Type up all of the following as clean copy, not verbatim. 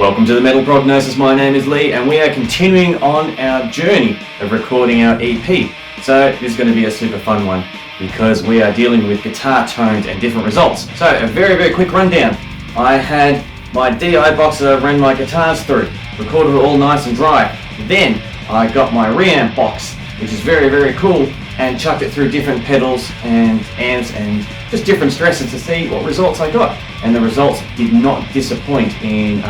Welcome to the Metal Prognosis. My name is Lee and we are continuing on our journey of recording our EP. So this is going to be a super fun one because we are dealing with guitar tones and different results. So a very quick rundown. I had my DI box that I ran my guitars through, recorded it all nice and dry. Then I got my reamp box, which is very cool, and chucked it through different pedals and amps and just different stresses to see what results I got. And the results did not disappoint in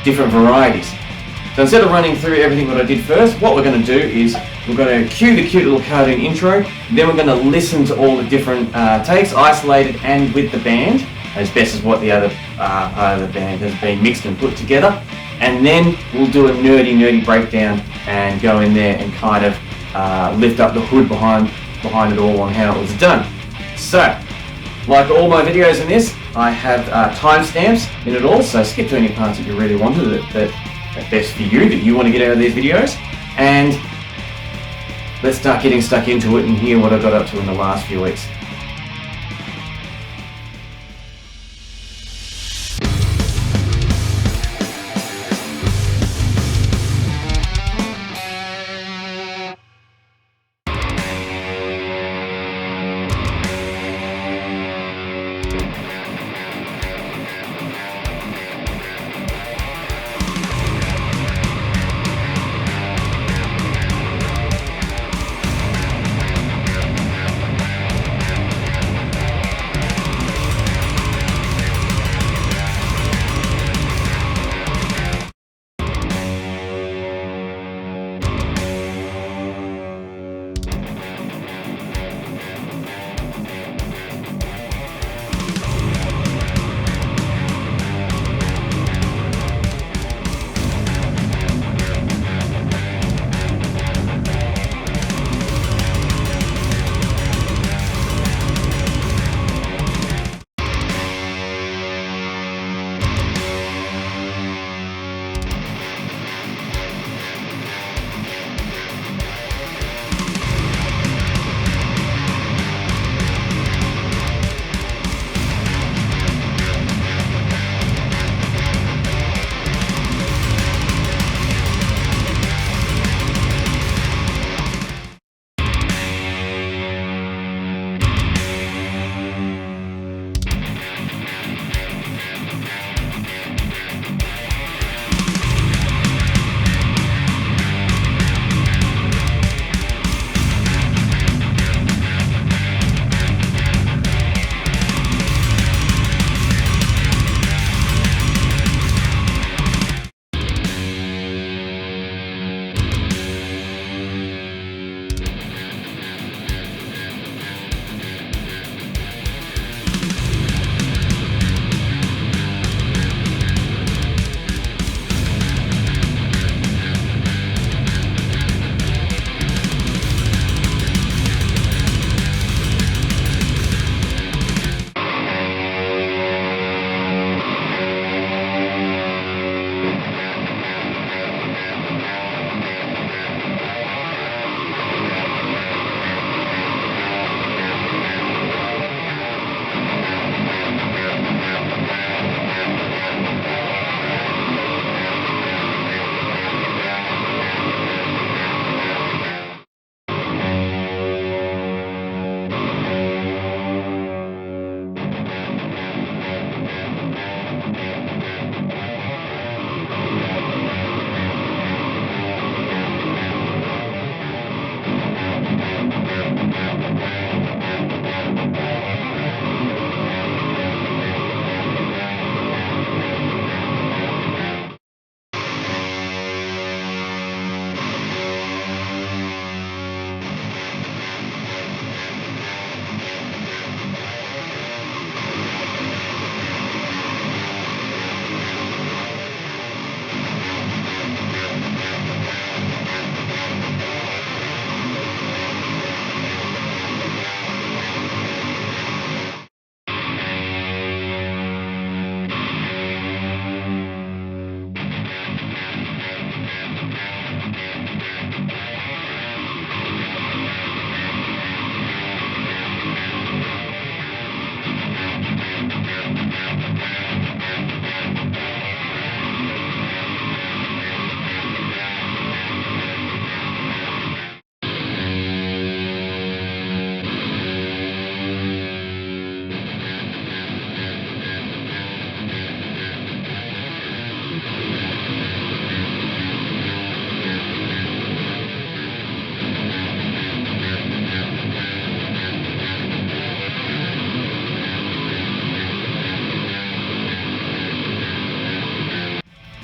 different varieties. So instead of running through everything that I did first, what we're going to do is we're going to cue the cute little cartoon intro, then we're going to listen to all the different takes, isolated and with the band, as best as what the other part of the band has been mixed and put together. And then we'll do a nerdy breakdown and go in there and kind of lift up the hood behind it all on how it was done. So, like all my videos in this, I have timestamps in it all, so skip to any parts that you really wanted that are best for you, that you want to get out of these videos. And let's start getting stuck into it and hear what I got up to in the last few weeks.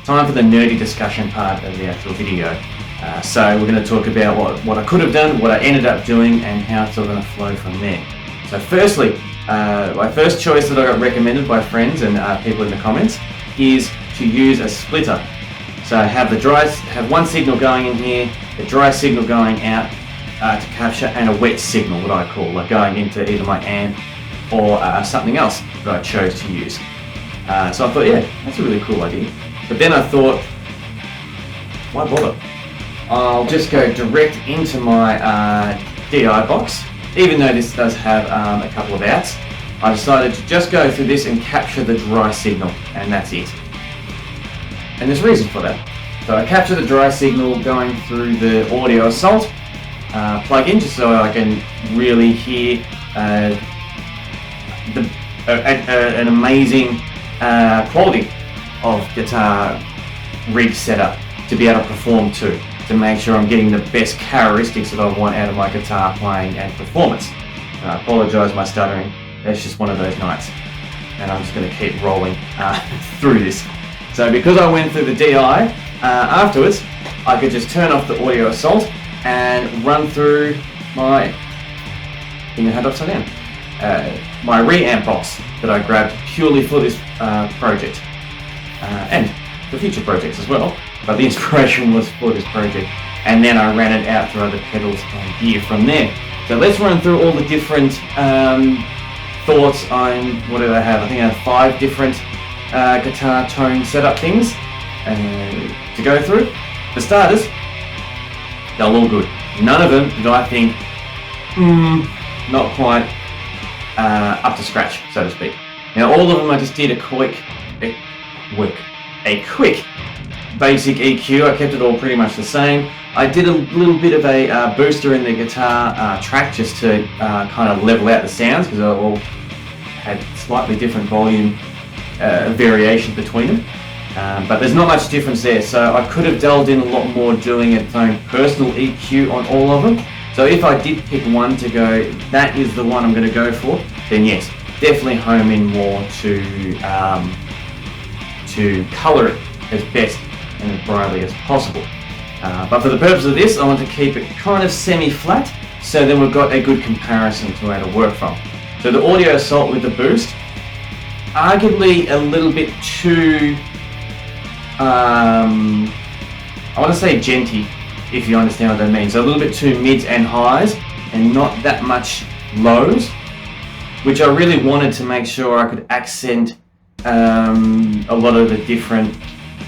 time for the nerdy discussion part of the actual video. So we're going to talk about what I could have done, what I ended up doing, and how it's all going to flow from there. So firstly, my first choice that I got recommended by friends and people in the comments is to use a splitter. So have one signal going in here, a dry signal going out to capture, and a wet signal, what I call, like going into either my amp or something else that I chose to use. So I thought, yeah, that's a really cool idea. But then I thought, why bother? I'll just go direct into my DI box. Even though this does have a couple of outs, I decided to just go through this and capture the dry signal, and that's it. And there's a reason for that. So I capture the dry signal going through the audio assault plugin, just so I can really hear an amazing quality of guitar rig setup to be able to perform to make sure I'm getting the best characteristics that I want out of my guitar playing and performance. And I apologise my stuttering, it's just one of those nights, and I'm just going to keep rolling through this. So because I went through the DI, afterwards I could just turn off the audio assault and run through my upside down. My reamp box that I grabbed purely for this project, and for future projects as well, but the inspiration was for this project, and then I ran it out through other pedals and gear from there. So let's run through all the different thoughts on, what did I have? I think I had 5 different guitar tone setup things to go through. For starters, they're all good. None of them did I think, not quite up to scratch, so to speak. Now all of them I just did a quick basic EQ. I kept it all pretty much the same. I did a little bit of a booster in the guitar track just to kind of level out the sounds, because they all had slightly different volume variation between them. But there's not much difference there, so I could have delved in a lot more doing its own personal EQ on all of them. So if I did pick one to go, that is the one I'm going to go for, then yes, definitely home in more to colour it as best and as brightly as possible. But for the purpose of this, I want to keep it kind of semi-flat, so then we've got a good comparison to where to work from. So the audio assault with the boost, arguably a little bit too, I want to say genty, if you understand what that means. So a little bit too mids and highs, and not that much lows, which I really wanted to make sure I could accent a lot of the different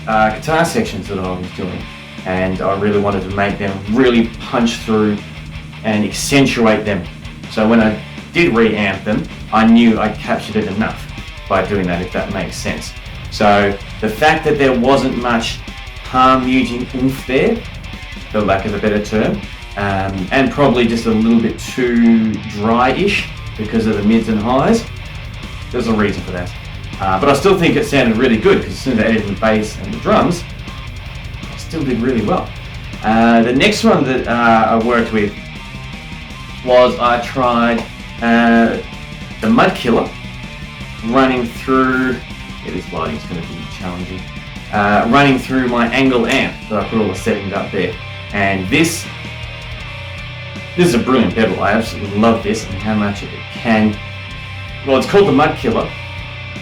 guitar sections that I was doing, and I really wanted to make them really punch through and accentuate them. So when I did reamp them, I knew I'd captured it enough by doing that, if that makes sense. So the fact that there wasn't much palm-muting oomph there, for lack of a better term, and probably just a little bit too dry-ish because of the mids and highs, there's a reason for that. But I still think it sounded really good, because as soon as I added the bass and the drums, I still did really well. The next one that I worked with was I tried the Mud Killer, running through, this lighting's going to be challenging, running through my ENGL amp that I put all the settings up there. And this is a brilliant pedal. I absolutely love this and how much it can, well, it's called the Mud Killer,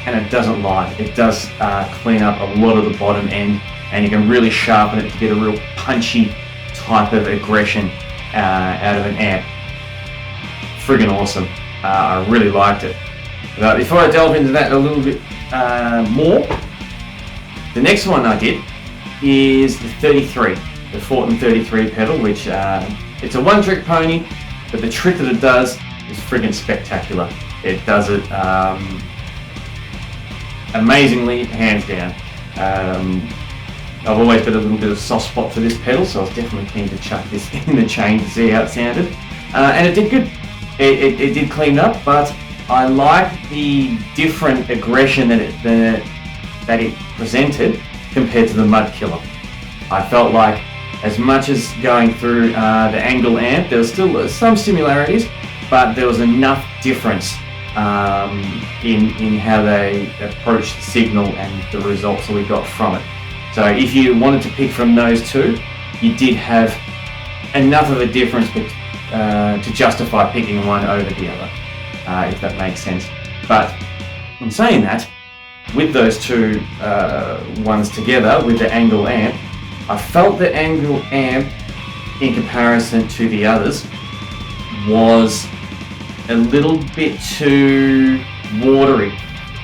and it doesn't lie. It does clean up a lot of the bottom end, and you can really sharpen it to get a real punchy type of aggression out of an amp. Friggin' awesome. I really liked it. But before I delve into that a little bit more, the next one I did is the 33, the Fortin 33 pedal, which it's a one-trick pony, but the trick that it does is friggin' spectacular. It does it amazingly, hands down. I've always got a little bit of soft spot for this pedal, so I was definitely keen to chuck this in the chain to see how it sounded. And it did good. It did clean up, but I liked the different aggression that it presented compared to the Mud Killer. I felt like, as much as going through the ENGL amp, there was still some similarities, but there was enough difference in how they approached the signal and the results that we got from it. So if you wanted to pick from those two, you did have enough of a difference to justify picking one over the other, if that makes sense. But in saying that, with those two ones together, with the ENGL Amp, I felt the ENGL Amp, in comparison to the others, was a little bit too watery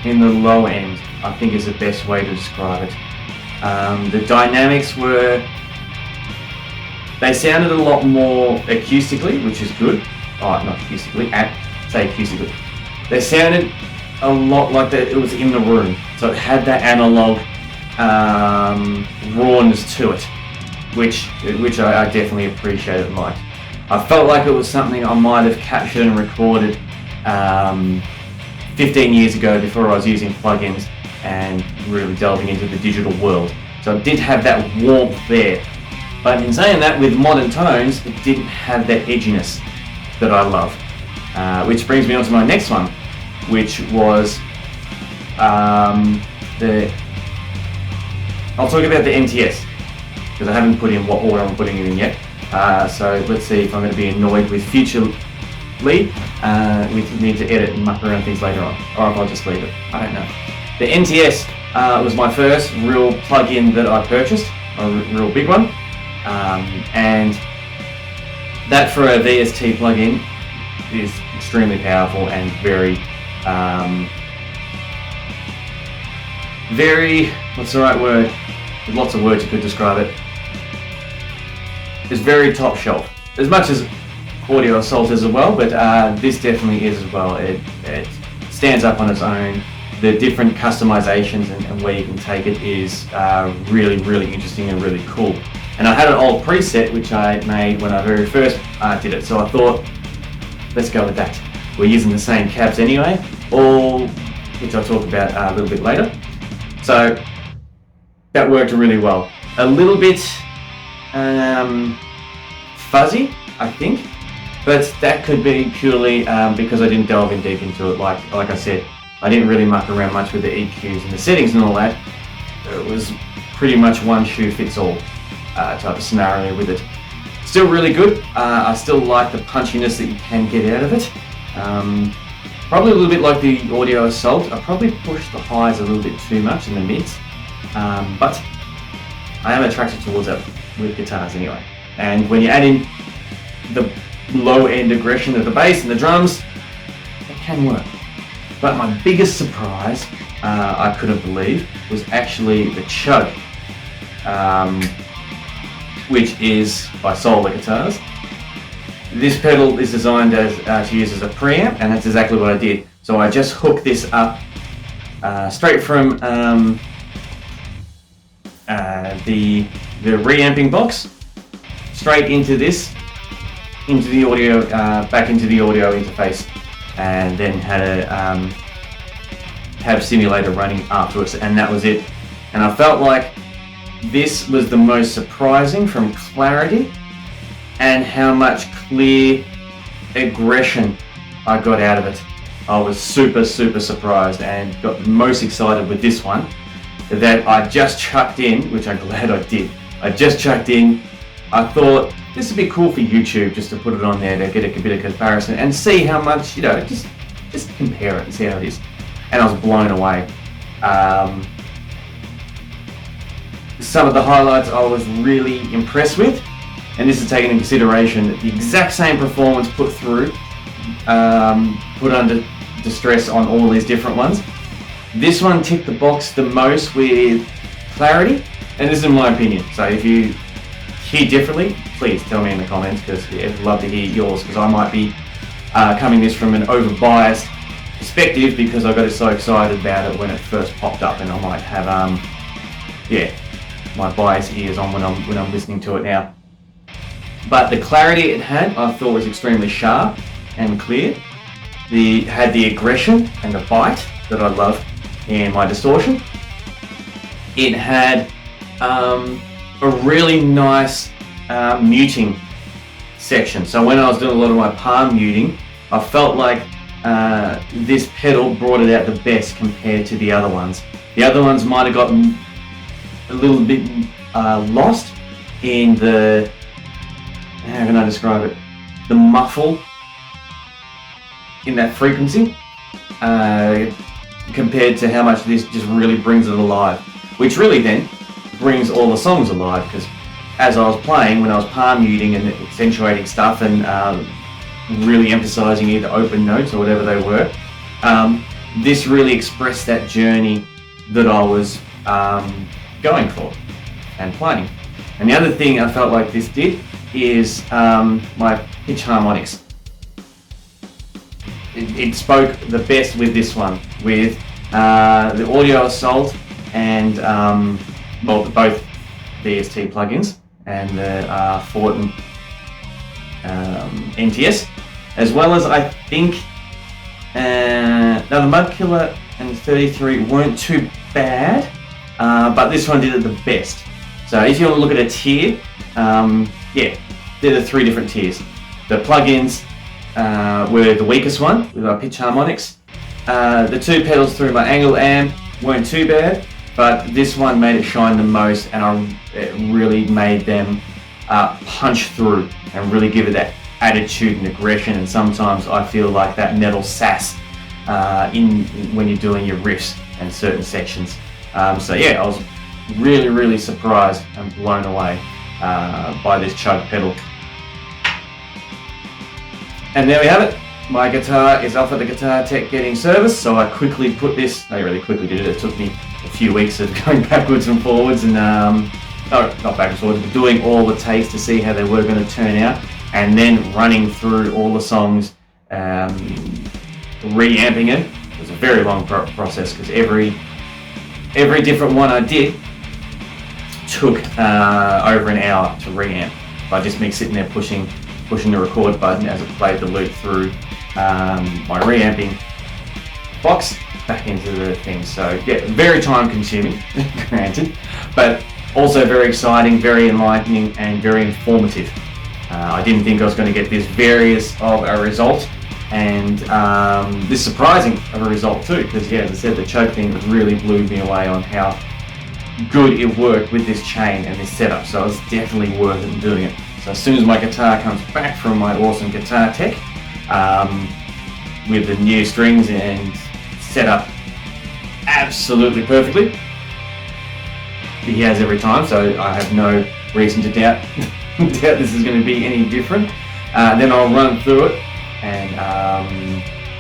in the low end, I think is the best way to describe it. The dynamics they sounded a lot more acoustically, which is good. Oh, not acoustically, say acoustically. They sounded a lot like it was in the room. So it had that analog rawness to it, which I definitely appreciated and liked. I felt like it was something I might have captured and recorded 15 years ago before I was using plugins and really delving into the digital world. So it did have that warmth there. But in saying that, with modern tones, it didn't have that edginess that I love. Which brings me on to my next one, which was I'll talk about the NTS, because I haven't put in what order I'm putting it in yet. So let's see if I'm going to be annoyed with future Lee. We need to edit and muck around things later on, or if I'll just leave it. I don't know. The NTS was my first real plug-in that I purchased, a real big one. And that for a VST plugin is extremely powerful and very, what's the right word? There's lots of words you could describe it. It's very top shelf, as much as Audio Assault is as well, but this definitely is as well. It stands up on its own. The different customizations and where you can take it is really, really interesting and really cool. And I had an old preset which I made when I very first did it, so I thought, let's go with that. We're using the same cabs anyway, which I'll talk about a little bit later. So that worked really well. A little bit fuzzy, I think, but that could be purely because I didn't delve in deep into it. Like I said, I didn't really muck around much with the EQs and the settings and all that. It was pretty much one shoe fits all type of scenario with it. Still really good. I still like the punchiness that you can get out of it. Probably a little bit like the Audio Assault. I probably pushed the highs a little bit too much in the mids, but I am attracted towards that with guitars anyway. And when you add in the low end aggression of the bass and the drums, it can work. But my biggest surprise, I couldn't believe, was actually the Chug, which is by Solar Guitars. This pedal is designed to use as a preamp, and that's exactly what I did. So I just hooked this up straight from the reamping box, straight into the audio, back into the audio interface, and then had a have simulator running afterwards, and that was it. And I felt like this was the most surprising from clarity and how much clear aggression I got out of it. I was super surprised and got most excited with this one that I just chucked in, which I'm glad I did. I just chucked in. I thought this would be cool for YouTube, just to put it on there to get a bit of comparison and see how much, just compare it and see how it is. And I was blown away. Some of the highlights I was really impressed with, and this is taken into consideration that the exact same performance put through, put under distress on all these different ones. This one ticked the box the most with clarity, and this is my opinion. So if you hear differently, please tell me in the comments, because I'd love to hear yours, because I might be coming this from an over-biased perspective because I got so excited about it when it first popped up, and I might have my bias ears on when I'm listening to it now. But the clarity it had, I thought, was extremely sharp and clear. Had the aggression and the bite that I love in my distortion. It had a really nice muting section. So when I was doing a lot of my palm muting, I felt like this pedal brought it out the best compared to the other ones. The other ones might have gotten a little bit lost in the, how can I describe it, the muffle in that frequency compared to how much this just really brings it alive, which really then brings all the songs alive, because as I was playing, when I was palm muting and accentuating stuff and really emphasizing either open notes or whatever they were, this really expressed that journey that I was going for and playing. And the other thing I felt like this did is my pitch harmonics. It spoke the best with this one, with the audio assault and well, both VST plugins and the Fortin NTS, as well as I think now the Mud Killer and the 33 weren't too bad, but this one did it the best. So if you want to look at a tier, yeah, they're the 3 different tiers. The plugins were the weakest one with our pitch harmonics. The 2 pedals through my ENGL Amp weren't too bad, but this one made it shine the most, and it really made them punch through and really give it that attitude and aggression. And sometimes I feel like that metal sass when you're doing your riffs and certain sections. So yeah, I was really surprised and blown away by this Chug pedal. And there we have it. My guitar is off at the Guitar Tech getting serviced, so I quickly put this, I really quickly did it. It took me a few weeks of going backwards and forwards and, no, not backwards and forwards, but doing all the takes to see how they were going to turn out, and then running through all the songs, reamping it. It was a very long process, because every different one I did took over an hour to reamp by just me sitting there pushing the record button as it played the loop through my reamping box back into the thing. So yeah, very time consuming, granted, but also very exciting, very enlightening, and very informative. I didn't think I was going to get this various of a result, and this surprising of a result too, because yeah, as I said, the Chug thing really blew me away on how good it worked with this chain and this setup. So it's definitely worth it doing it. So as soon as my guitar comes back from my awesome Guitar Tech, with the new strings and set up absolutely perfectly, he has every time, so I have no reason to doubt this is going to be any different. Then I'll run through it and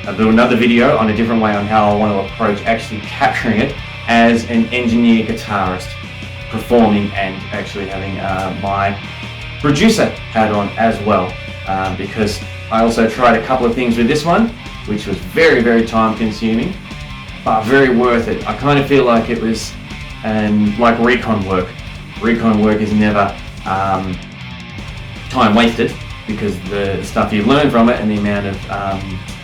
I'll do another video on a different way on how I want to approach actually capturing it as an engineer guitarist, performing and actually having my producer hat on as well, because I also tried a couple of things with this one, which was very time consuming, but very worth it. I kind of feel like it was like recon work. Recon work is never time wasted, because the stuff you learn from it and the amount of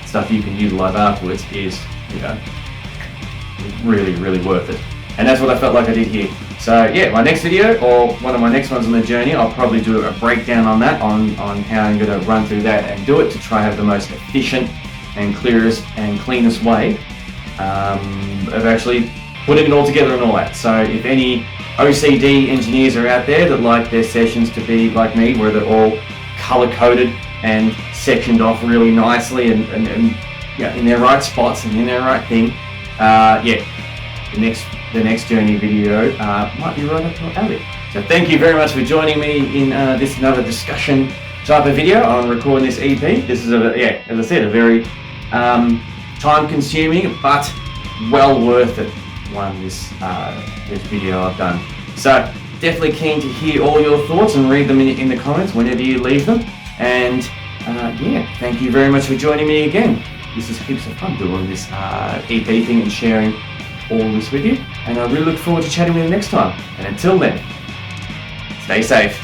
stuff you can utilize afterwards is, you know, really worth it. And that's what I felt like I did here. So yeah, my next video, or one of my next ones on the journey, I'll probably do a breakdown on that, on how I'm going to run through that and do it to try to have the most efficient and clearest and cleanest way of actually putting it all together and all that. So if any OCD engineers are out there that like their sessions to be like me, where they're all color-coded and sectioned off really nicely and yeah, in their right spots and in their right thing, yeah, the next journey video might be right up your alley. So thank you very much for joining me in this another discussion type of video on recording this EP. This is yeah, as I said, a very time-consuming but well worth it one. This video I've done. So definitely keen to hear all your thoughts and read them in the comments whenever you leave them. And yeah, thank you very much for joining me again. This is heaps of fun doing this EP thing and sharing all this with you, and I really look forward to chatting with you next time. And until then, stay safe.